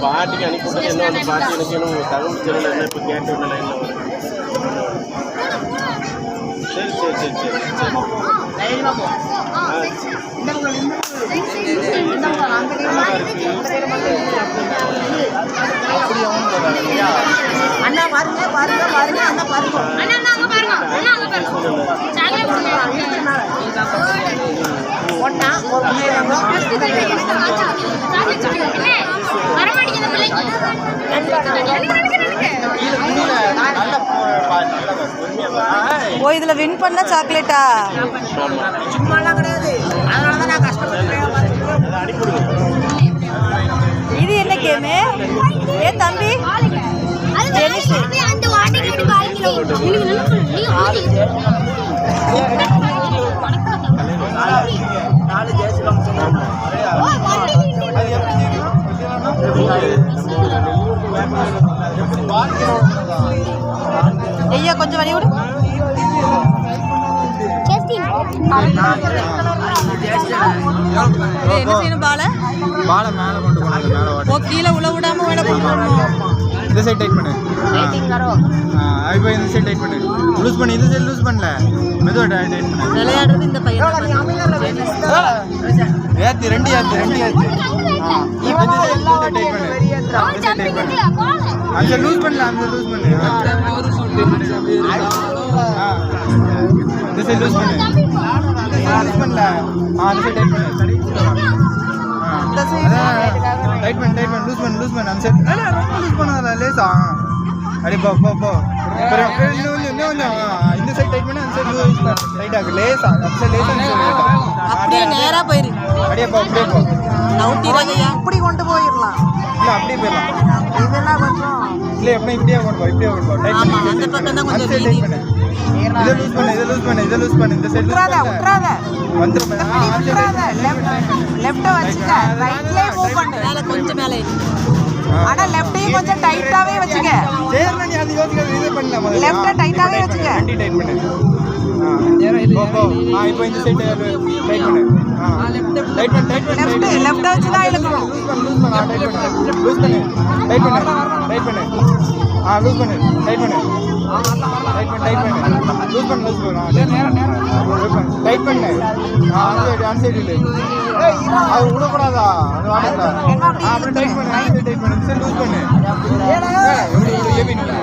பாட்டிக்கு அனுப்பிவிட்டு என்ன வந்து பாட்டி எனக்கு தகவல் சொல்லல என்ன இப்போ கேட்டு விடல என்ன சரி சரி சரி சரி அண்ணா பாருங்க பாருங்க பாருங்க அண்ணா பாருங்க அண்ணா அங்க பாருங்க அண்ணா அங்க பாருங்க சாக்லேட் ஒண்ணா ஒரு நேரமா சாக்லேட் சொல்லுங்க வர மாட்டீங்க பிள்ளைங்க ஓ இதுல வின் பண்ண சாக்லேட்டா சும்மாலாம் கிடையாது அதனால தான் நான் கஷ்டப்படுறேன் இது என்ன கேம் ஏ தம்பி டென்னிஸ் அந்த வாட்டர் கட்டி பால்கிலோ நீங்க நீ ஓடி நாலு ஜெயசிலம் சொன்னாங்க ஐயா கொஞ்சம் வழி விடு என்ன செய்யணும் பாலை மேலே கொண்டு போனாங்க மேலே ஓ கீழே உள்ள விடாம மேலே கொண்டு வரணும் இந்த சைடு டைட் பண்ணு இப்போ இந்த சைடு டைட் பண்ணு லூஸ் பண்ணி இந்த சைடு லூஸ் பண்ணல மெதுவா டைட் பண்ணு விளையாடுறது இந்த பையன் ஏத்தி ரெண்டு ஏத்து இந்த சைடு டைட் பண்ணு டைட் பண்ணு அந்த லூஸ் பண்ணல அந்த லூஸ் பண்ணு இந்த சைடு லூஸ் பண்ணு லூஸ் பண்ணல அந்த சைடு டைட் பண்ணு டைட் பண்ணு லூஸ் பண்ணு அந்த சைடு ரொம்ப லூஸ் பண்ணாத லேசா அடி போ இந்த சைடு டைட் பண்ணு அந்த சைடு லூஸ் பண்ணு டைட் ஆகு லேசா அந்த சைடு லேசா அப்படியே நேரா போயிரு அப்படியே போ நவுட்டிராதயா இப்படி கொண்டு போயிரலாம் இல்ல அப்படியே போயிரலாம் இதெல்லாம் கொஞ்சம் இல்ல எப்படி இப்படியே கொண்டு போ டைட் பண்ணு அந்த பக்கம் தான் கொஞ்சம் டைட் பண்ணு இத லூஸ் பண்ணு இந்த சைடு விட்றாத வந்து லெஃப்ட் வச்சுக்க ரைட்லயே மூவ் பண்ணு மேல கொஞ்சம் மேலே ஆனா லெஃப்ட்டையும் கொஞ்சம் டைட்டாவே வச்சுக்க சரி நீ அது யோசிக்க இது பண்ணலாம் லெஃப்ட் டைட்டாவே வச்சுக்க டைட் பண்ணு போ இப்போ இந்த சைடு டைட் பண்ணு டைட் பண்ணு லெஃப்ட் வச்சு தான் இழுக்கணும் லூஸ் பண்ணு லூஸ் பண்ணு டைட் பண்ணு டைட் பண்ணு லூஸ் பண்ணு டைட் பண்ணு லூஸ் பண்ணு டைட் பண்ணு அந்த சைடு அது விடக்கூடாதா அது வாடா அப்புறம் டைட் பண்ணு லூஸ் பண்ணு எப்படி